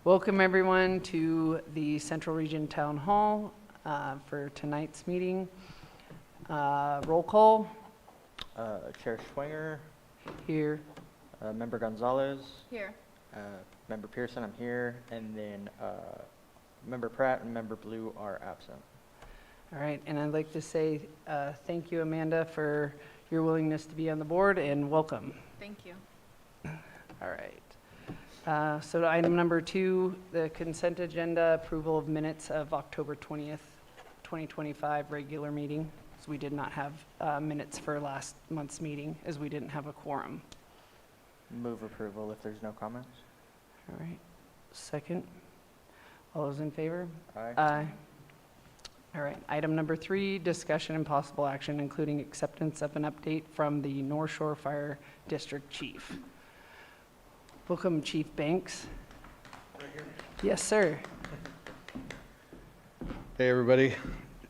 Welcome everyone to the Central Region Town Hall for tonight's meeting. Roll call. Chair Schwinger. Here. Member Gonzalez. Here. Member Pearson, I'm here. And then Member Pratt and Member Blue are absent. All right, and I'd like to say thank you, Amanda, for your willingness to be on the board, and welcome. Thank you. All right. So to item number 2, the consent agenda, approval of minutes of October 20th, 2025 regular meeting. So we did not have minutes for last month's meeting as we didn't have a quorum. Move approval if there's no comments. All right. Second. All those in favor? Aye. Aye. All right. Item number 3, discussion and possible action, including acceptance of an update from the North Shore Fire District Chief. Welcome, Chief Banks. Right here. Yes, sir. Hey, everybody.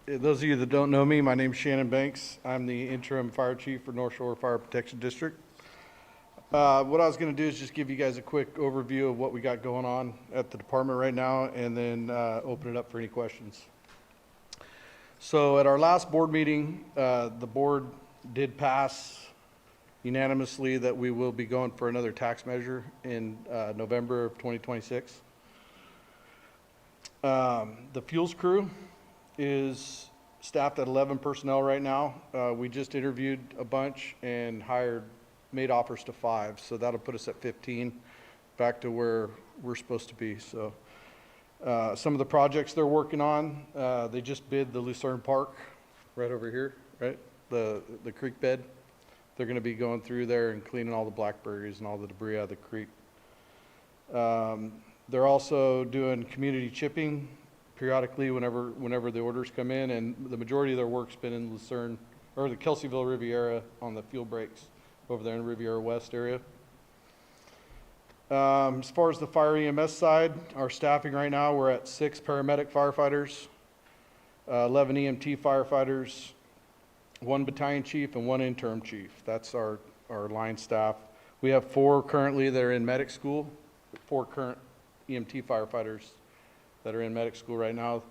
Those of you that don't know me, my name's Shannon Banks. I'm the interim fire chief for North Shore Fire Protection District. What I was going to do is just give you guys a quick overview of what we got going on at the department right now, and then open it up for any questions. So at our last board meeting, the board did pass unanimously that we will be going for another tax measure in November of 2026. The fuels crew is staffed at 11 personnel right now. We just interviewed a bunch and made offers to 5, so that'll put us at 15, back to where we're supposed to be. So some of the projects they're working on, they just bid the Lucerne Park right over here, right? The creek bed. They're going to be going through there and cleaning all the blackberries and all the debris out of the creek. They're also doing community chipping periodically whenever the orders come in, and the majority of their work's been in Lucerne, or the Kelseyville Riviera on the fuel breaks over there in Riviera West area. As far as the fire EMS side, our staffing right now, we're at 6 paramedic firefighters, 11 EMT firefighters, 1 battalion chief, and 1 interim chief. That's our line staff. We have 4 currently that are in medic school, 4 current EMT firefighters that are in medic school right now.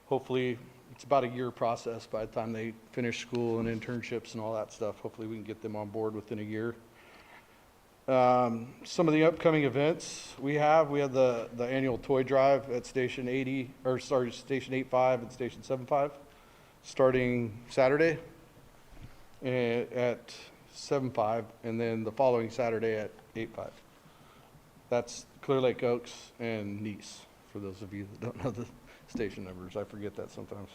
Hopefully, it's about a year process by the time they finish school and internships and all that stuff. Hopefully we can get them on board within a year. Some of the upcoming events we have the annual toy drive at Station 85 and Station 75, starting Saturday at 7:05, and then the following Saturday at 8:05. That's Clear Lake Oaks and Nice, for those of you that don't know the station numbers. I forget that sometimes.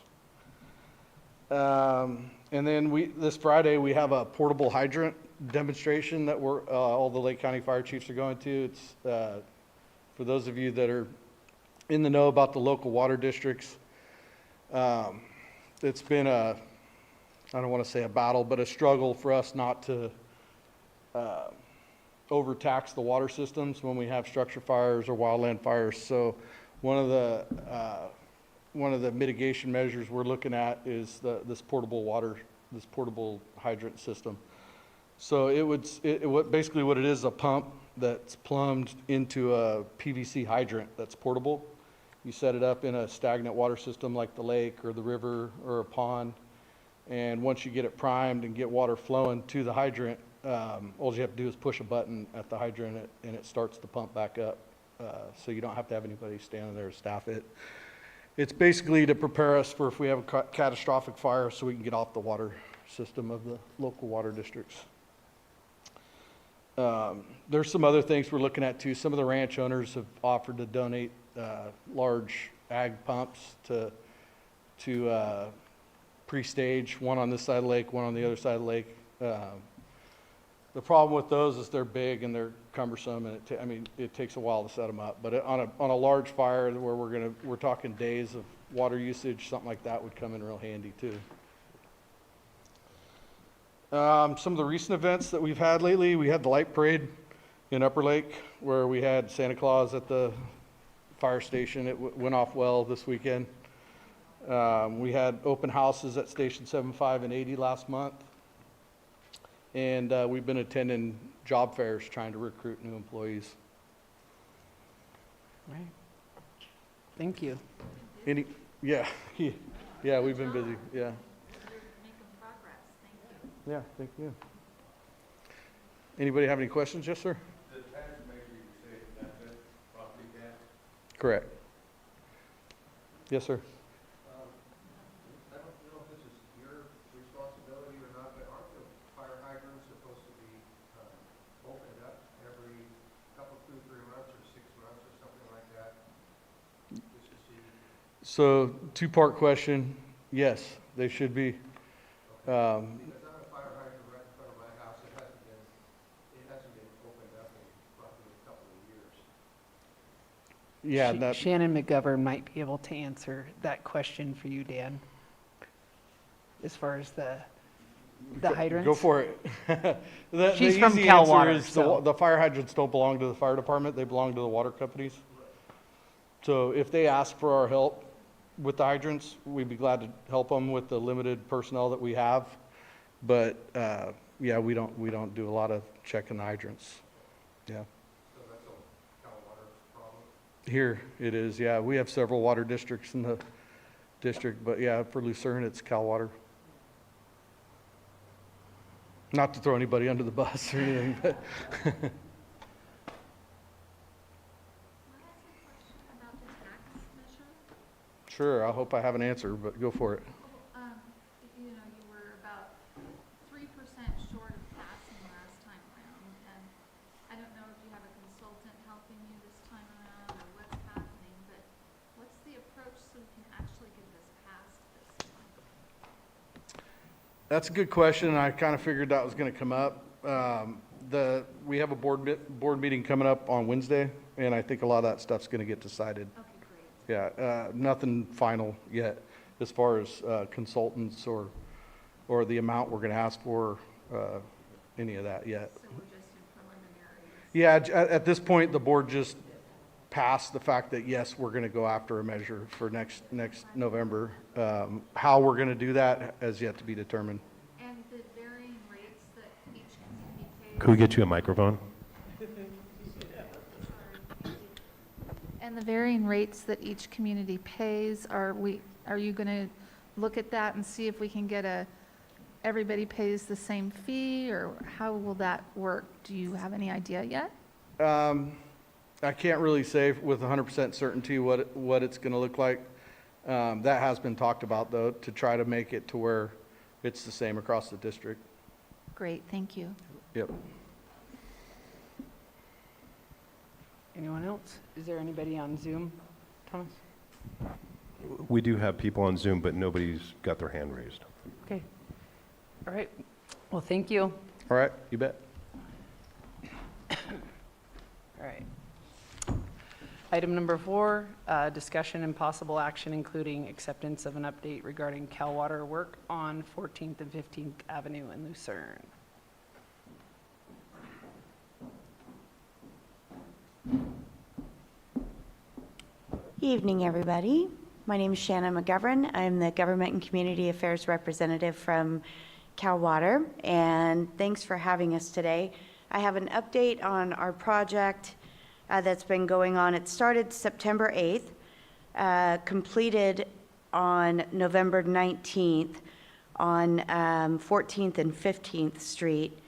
And then this Friday we have a portable hydrant demonstration that all the Lake County fire chiefs are going to. It's for those of you that are in the know about the local water districts. It's been I don't want to say a battle, but a struggle for us not to overtax the water systems when we have structure fires or wildland fires. So one of the mitigation measures we're looking at is this portable hydrant system. So basically what it is, a pump that's plumbed into a PVC hydrant that's portable. You set it up in a stagnant water system like the lake or the river or a pond, and once you get it primed and get water flowing to the hydrant, all you have to do is push a button at the hydrant and it starts the pump back up. So you don't have to have anybody standing there to staff it. It's basically to prepare us for if we have a catastrophic fire so we can get off the water system of the local water districts. There's some other things we're looking at too. Some of the ranch owners have offered to donate large ag pumps to pre-stage, one on this side of the lake, one on the other side of the lake. The problem with those is they're big and they're cumbersome, and it takes a while to set them up. But on a large fire where we're talking days of water usage, something like that would come in real handy too. Some of the recent events that we've had lately, we had the light parade in Upper Lake where we had Santa Claus at the fire station. It went off well this weekend. We had open houses at Station 75 and 80 last month. And we've been attending job fairs trying to recruit new employees. Right. Thank you. Any, yeah, yeah, we've been busy, yeah. You're making progress, thank you. Yeah, thank you. Anybody have any questions? Yes, sir? The tax measure you say that's it, property tax? Correct. Yes, sir. I don't know if this is your responsibility or not, but aren't the fire hydrants supposed to be opened up every couple, 2, 3 months or 6 months or something like that? Just to see. So, two-part question. Yes, they should be. Because I'm a fire hydrant right in front of my house, it hasn't been opened up in probably a couple of years. Yeah, that, Shannon McGovern might be able to answer that question for you, Dan. As far as the hydrants. go for it. The She's from easy Cal answer Water, is so- the fire hydrants don't belong to the fire department, they belong to the water companies. So if they ask for our help with the hydrants, we'd be glad to help them with the limited personnel that we have. But, yeah, we don't do a lot of checking the hydrants. Yeah. So that's a Cal Water problem. Here it is, yeah. We have several water districts in the district, but yeah, for Lucerne, it's Cal Water. Not to throw anybody under the bus or anything, but Can I ask a question about the tax measure? sure, I hope I have an answer, but go for it. You know, you were about 3% short of passing last time around, and I don't know if you have a consultant helping you this time around or what's happening, but what's the approach so we can actually get this passed this time? That's a good question, and I kind of figured that was going to come up. We have a board meeting coming up on Wednesday, and I think a lot of that stuff's going to get decided. Okay, great. Yeah, nothing final yet as far as consultants or the amount we're going to ask for, any of that yet. So we're just in preliminaries. Yeah, at this point, the board just passed the fact that, yes, we're going to go after a measure for next November. How we're going to do that has yet to be determined. And the varying rates that each community pays. Could we get you a microphone? And the varying rates that each community pays, are you going to look at that and see if we can get everybody pays the same fee, or how will that work? Do you have any idea yet? I can't really say with 100% certainty what it's going to look like. That has been talked about, though, to try to make it to where it's the same across the district. Great, thank you. Yep. Anyone else? Is there anybody on Zoom, Thomas? We do have people on Zoom, but nobody's got their hand raised. Okay. All right. Well, thank you. All right, you bet. All right. Item number 4, discussion and possible action, including acceptance of an update regarding Cal Water work on 14th and 15th Avenue in Lucerne. Evening, everybody. My name is Shannon McGovern. I'm the Government and Community Affairs Representative from Cal Water, and thanks for having us today. I have an update on our project that's been going on. It started September 8th, completed on November 19th on 14th and 15th Street,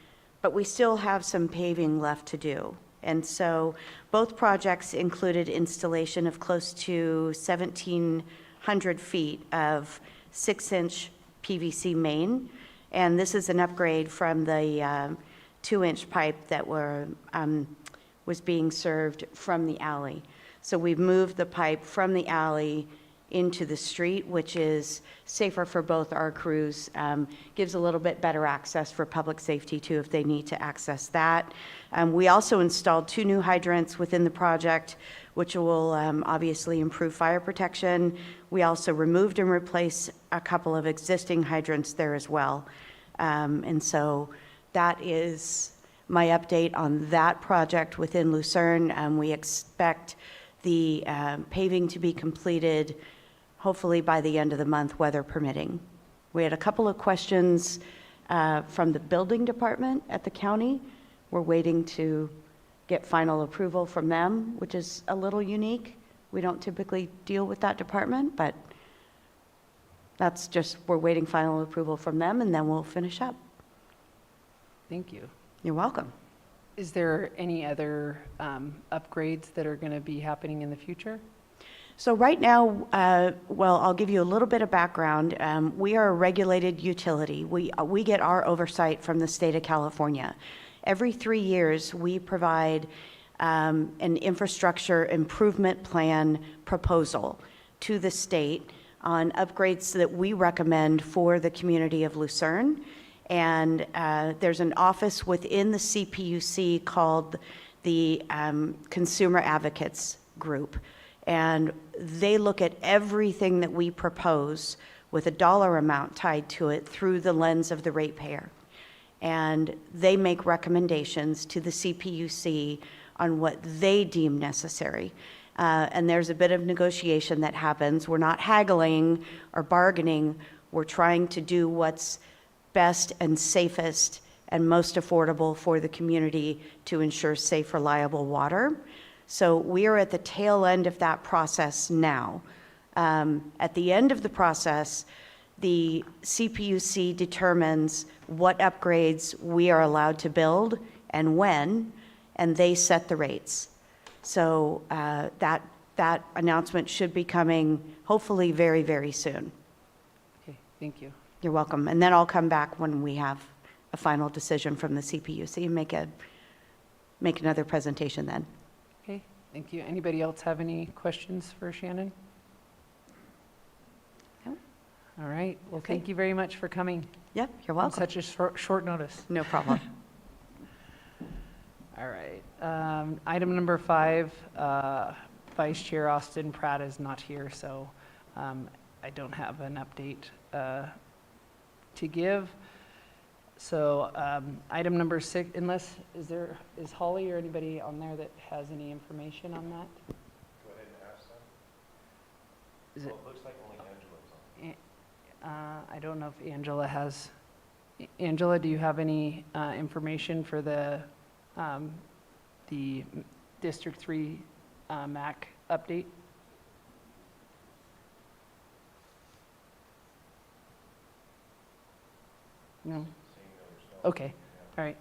but we still have some paving left to do. And so both projects included installation of close to 1,700 feet of 6-inch PVC main. And this is an upgrade from the 2-inch pipe that was being served from the alley. So we've moved the pipe from the alley into the street, which is safer for both our crews, gives a little bit better access for public safety too if they need to access that. We also installed 2 new hydrants within the project, which will obviously improve fire protection. We also removed and replaced a couple of existing hydrants there as well. And so that is my update on that project within Lucerne. We expect the paving to be completed hopefully by the end of the month, weather permitting. We had a couple of questions from the building department at the county. We're waiting to get final approval from them, which is a little unique. We don't typically deal with that department, but that's just, we're waiting final approval from them, and then we'll finish up. Thank you. You're welcome. Is there any other upgrades that are going to be happening in the future? So right now, well, I'll give you a little bit of background. We are a regulated utility. We get our oversight from the state of California. Every 3 years, we provide an infrastructure improvement plan proposal to the state on upgrades that we recommend for the community of Lucerne. And there's an office within the CPUC called the Consumer Advocates Group. And they look at everything that we propose with a dollar amount tied to it through the lens of the ratepayer. And they make recommendations to the CPUC on what they deem necessary. And there's a bit of negotiation that happens. We're not haggling or bargaining. We're trying to do what's best and safest and most affordable for the community to ensure safe, reliable water. So we are at the tail end of that process now. At the end of the process, the CPUC determines what upgrades we are allowed to build and when, and they set the rates. So that announcement should be coming hopefully very, very soon. Okay, thank you. You're welcome. And then I'll come back when we have a final decision from the CPUC and make another presentation then. Okay, thank you. Anybody else have any questions for Shannon? No. All right, well, Okay. thank you very much for coming Yep, you're on welcome. such a short notice. No problem. All right, item number 5, Vice Chair Austin Pratt is not here, so I don't have an update to give. So item number 6, is Holly or anybody on there that has any information on that? Go ahead and ask them. Is it, Well, it looks like only Angela's on. I don't know if Angela has, Angela, do you have any information for the District 3 MAC update? No? Okay, all right.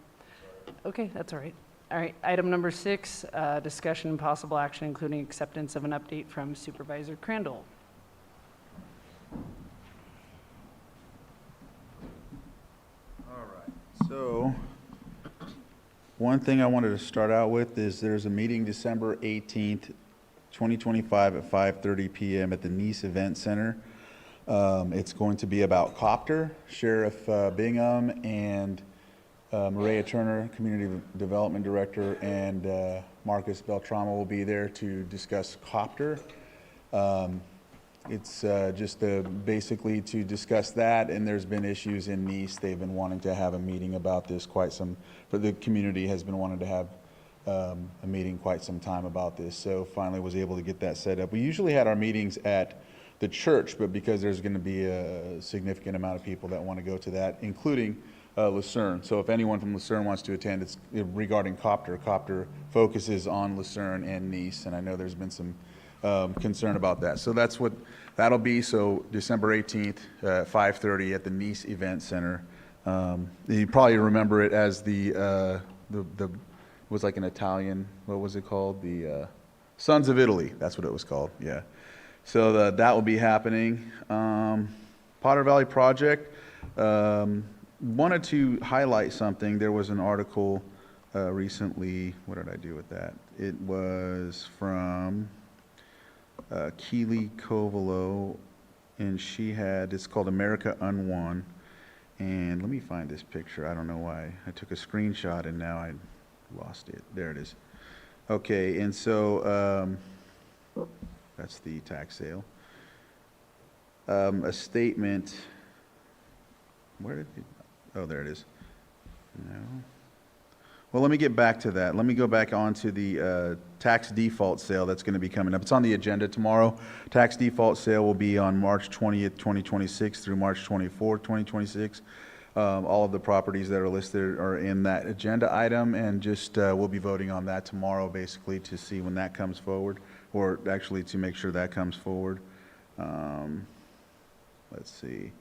Okay, that's all right. All right, item number 6, discussion and possible action, including acceptance of an update from Supervisor Crandall. All right, so one thing I wanted to start out with is there's a meeting December 18th, 2025 at 5:30 PM at the Nice Event Center. It's going to be about COPTER. Sheriff Bingham and Maria Turner, Community Development Director, and Marcus Beltramo will be there to discuss COPTER. It's just basically to discuss that, and there's been issues in Nice. They've been wanting to have a meeting about this but the community has been wanting to have a meeting quite some time about this, so finally was able to get that set up. We usually had our meetings at the church, but because there's going to be a significant amount of people that want to go to that, including Lucerne. So if anyone from Lucerne wants to attend, it's regarding COPTER. COPTER focuses on Lucerne and Nice, and I know there's been some concern about that. So that's what that'll be. So December 18th, 5:30 at the Nice Event Center. You probably remember it as the was like an Italian, what was it called? The Sons of Italy. That's what it was called. Yeah. So that will be happening. Potter Valley Project. Wanted to highlight something. There was an article recently. What did I do with that? It was from Keely Kovalo, and it's called America Unwon. And let me find this picture. I don't know why. I took a screenshot and now I lost it. There it is. Okay, and so that's the tax sale. A statement. Where did it? Oh, there it is. No. Well, let me get back to that. Let me go back on to the tax default sale that's going to be coming up. It's on the agenda tomorrow. Tax default sale will be on March 20th, 2026 through March 24th, 2026. All of the properties that are listed are in that agenda item, and just, we'll be voting on that tomorrow, basically, to see when that comes forward, or actually to make sure that comes forward. Let's see.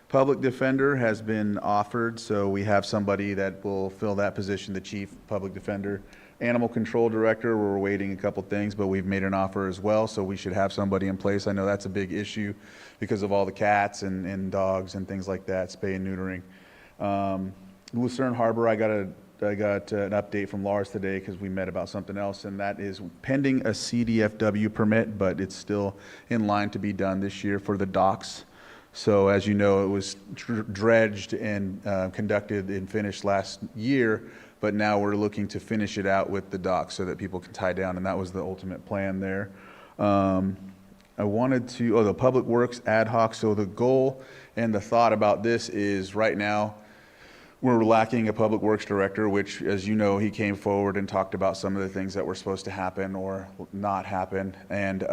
Public defender has been offered, so we have somebody that will fill that position, the chief public defender. Animal control director, we're waiting a couple things, but we've made an offer as well, so we should have somebody in place. I know that's a big issue because of all the cats and dogs and things like that, spay and neutering. Lucerne Harbor, I got an update from Lars today because we met about something else, and that is pending a CDFW permit, but it's still in line to be done this year for the docks. So as you know, it was dredged and conducted and finished last year, but now we're looking to finish it out with the docks so that people can tie down, and that was the ultimate plan there. I wanted to, the Public Works ad hoc, so the goal and the thought about this is right now, we're lacking a Public Works director, which, as you know, he came forward and talked about some of the things that were supposed to happen or not happen, and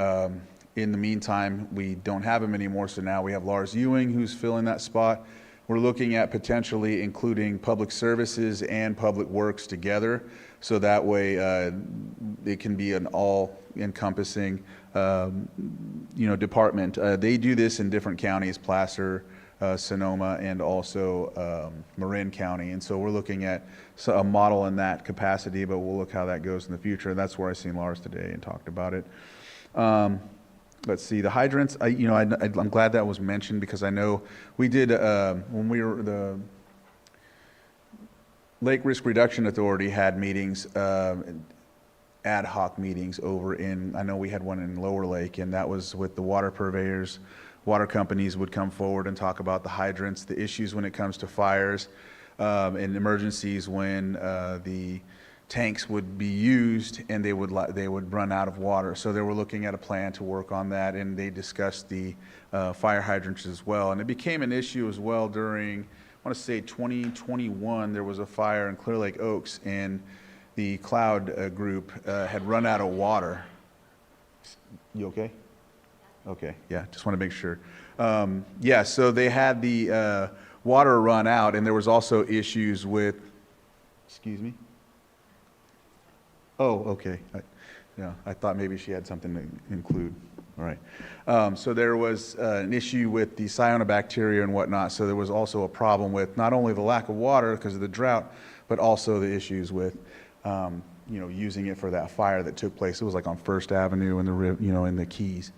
in the meantime, we don't have him anymore, so now we have Lars Ewing, who's filling that spot. We're looking at potentially including public services and public works together, so that way it can be an all-encompassing, department. They do this in different counties, Placer, Sonoma, and also Marin County, and so we're looking at a model in that capacity, but we'll look how that goes in the future. And that's where I seen Lars today and talked about it. Let's see, the hydrants, I'm glad that was mentioned because I know we did, when we were, the Lake Risk Reduction Authority had meetings, ad hoc meetings over in, I know we had one in Lower Lake, and that was with the water purveyors. Water companies would come forward and talk about the hydrants, the issues when it comes to fires, and emergencies when the tanks would be used and they would run out of water. So they were looking at a plan to work on that, and they discussed the fire hydrants as well. And it became an issue as well during, I want to say 2021, there was a fire in Clear Lake Oaks, and the Cloud group had run out of water. You okay? Okay, yeah, just want to make sure. Yeah, so they had the water run out, and there was also issues with, excuse me? Oh, okay. I thought maybe she had something to include. All right. So there was an issue with the cyanobacteria and whatnot. So there was also a problem with not only the lack of water because of the drought, but also the issues with, using it for that fire that took place. It was like on First Avenue in the, in the Keys.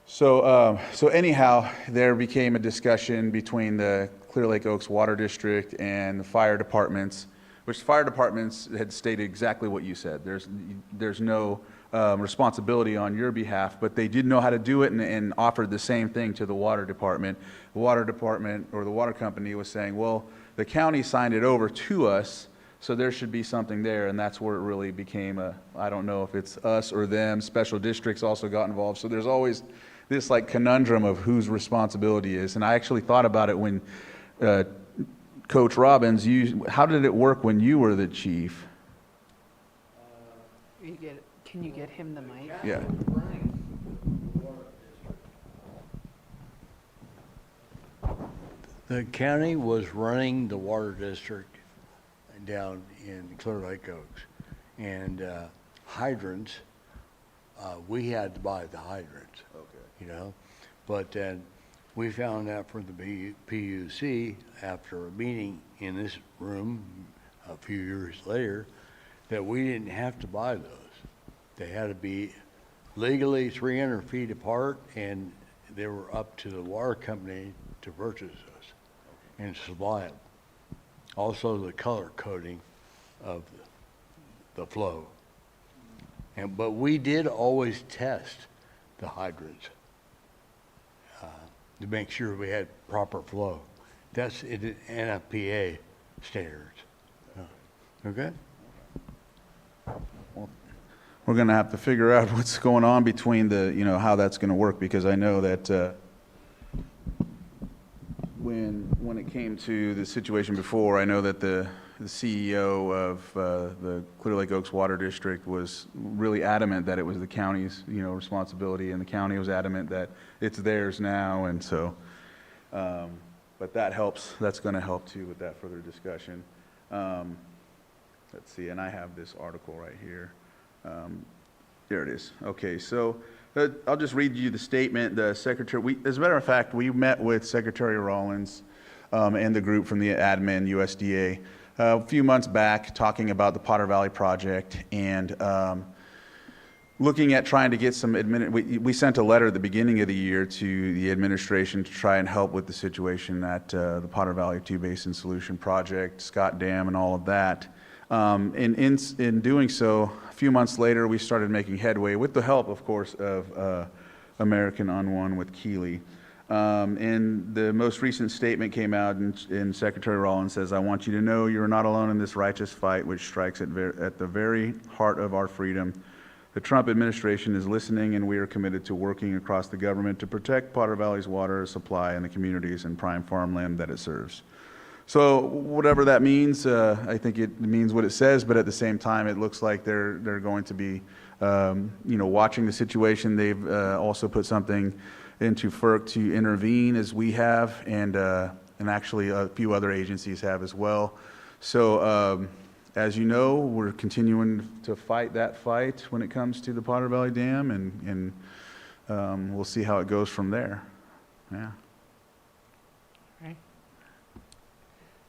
So, anyhow, there became a discussion between the Clear Lake Oaks Water District and the fire departments, which the fire departments had stated exactly what you said. There's no responsibility on your behalf, but they did know how to do it and offered the same thing to the water department. The water department or the water company was saying, well, the county signed it over to us, so there should be something there, and that's where it really became I don't know if it's us or them. Special districts also got involved, so there's always this like conundrum of whose responsibility is. And I actually thought about it when Coach Robbins, how did it work when you were the chief? Can you get him the mic? Yeah. The county was running the water district down in Clear Lake Oaks. And hydrants, we had to buy the hydrants, But then we found out from the PUC after a meeting in this room a few years later that we didn't have to buy those. They had to be legally 300 feet apart, and they were up to the water company to purchase those and supply them. Also the color coding of the flow. But we did always test the hydrants to make sure we had proper flow. That's in NFPA standards. Okay? Well, we're going to have to figure out what's going on between how that's going to work, because I know that when it came to the situation before, I know that the CEO of the Clear Lake Oaks Water District was really adamant that it was the county's, responsibility, and the county was adamant that it's theirs now, and so But that helps, that's going to help too with that further discussion. Let's see, and I have this article right here. There it is. Okay, so I'll just read you the statement. The secretary, as a matter of fact, we met with Secretary Rollins and the group from the admin USDA a few months back talking about the Potter Valley project and looking at trying to get some we sent a letter at the beginning of the year to the administration to try and help with the situation at the Potter Valley Two Basin Solution Project, Scott Dam, and all of that. In doing so, a few months later, we started making headway with the help, of course, of American On One with Keeley. And the most recent statement came out, and Secretary Rollins says, "I want you to know you are not alone in this righteous fight, which strikes at the very heart of our freedom. The Trump administration is listening, and we are committed to working across the government to protect Potter Valley's water supply and the communities and prime farmland that it serves." So whatever that means, I think it means what it says, but at the same time, it looks like they're going to be, watching the situation. They've also put something into FERC to intervene, as we have, and actually a few other agencies have as well. So as you know, we're continuing to fight that fight when it comes to the Potter Valley Dam, and we'll see how it goes from there. Yeah. Right.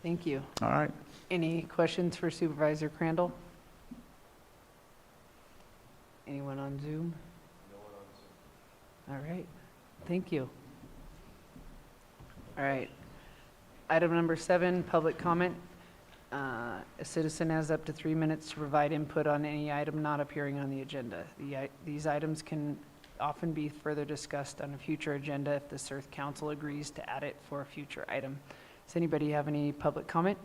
Thank you. All right. Any questions for Supervisor Crandall? Anyone on Zoom? No one on Zoom. All right. Thank you. All right. Item number 7, public comment. A citizen has up to 3 minutes to provide input on any item not appearing on the agenda. These items can often be further discussed on a future agenda if the CERT Council agrees to add it for a future item. Does anybody have any public comment?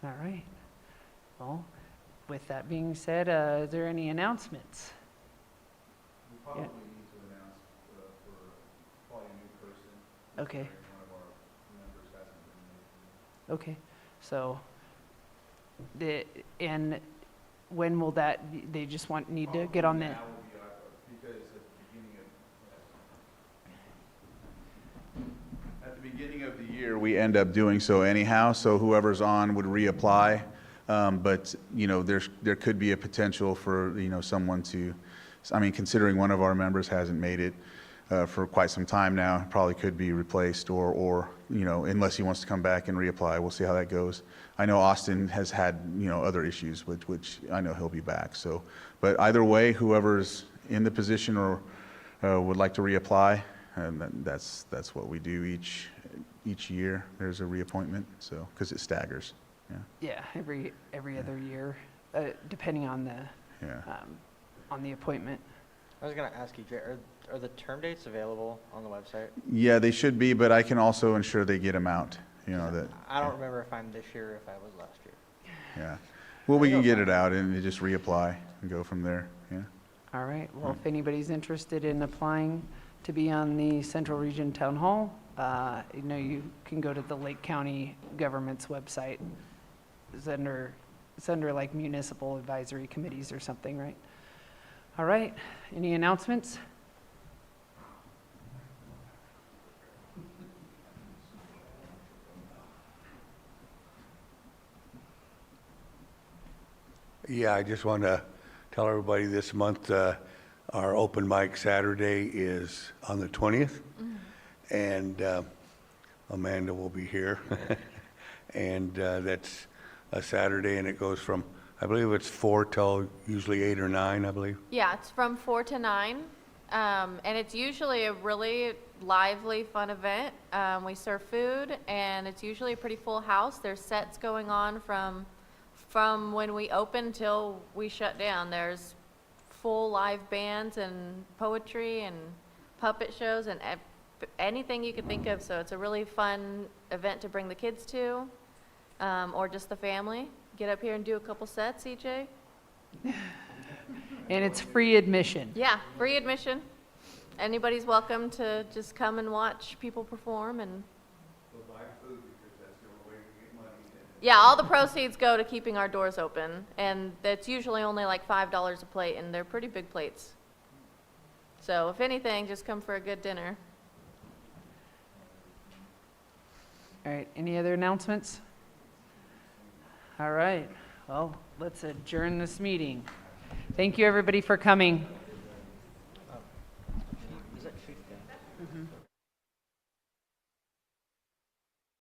All right. Well, with that being said, is there any announcements? We probably need to announce for probably a new person. Okay. One of our members hasn't been made. Okay, so, and when will that, they just need to get on the, Now will be because at the beginning of the year, we end up doing so anyhow, so whoever's on would reapply. But, there could be a potential for, someone to, considering one of our members hasn't made it for quite some time now, probably could be replaced or unless he wants to come back and reapply. We'll see how that goes. I know Austin has had, other issues, which I know he'll be back. So, but either way, whoever's in the position or would like to reapply, and that's what we do each year. There's a reappointment, so, because it staggers. yeah, every other year, depending on the appointment. I was going to ask you, Jay, are the term dates available on the website? Yeah, they should be, but I can also ensure they get them out, that. I don't remember if I'm this year or if I was last year. Yeah. Well, we can get it out and you just reapply and go from there, yeah. All right, well, if anybody's interested in applying to be on the Central Region Town Hall, you can go to the Lake County government's website. It's under like municipal advisory committees or something, right? All right, any announcements? Yeah, I just want to tell everybody this month, our open mic Saturday is on the 20th. And Amanda will be here. And that's a Saturday, and it goes from, I believe it's 4 till usually 8 or 9, I believe. Yeah, it's from 4 to 9, and it's usually a really lively, fun event. We serve food, and it's usually a pretty full house. There's sets going on from when we open till we shut down. There's full live bands and poetry and puppet shows and anything you could think of. So it's a really fun event to bring the kids to, or just the family. Get up here and do a couple sets, EJ. And it's free admission. Yeah, free admission. Anybody's welcome to just come and watch people perform and. We'll buy food because that's the only way we get money. Yeah, all the proceeds go to keeping our doors open, and that's usually only like $5 a plate, and they're pretty big plates. So if anything, just come for a good dinner. All right, any other announcements? All right, well, let's adjourn this meeting. Thank you, everybody, for coming. Is that 15?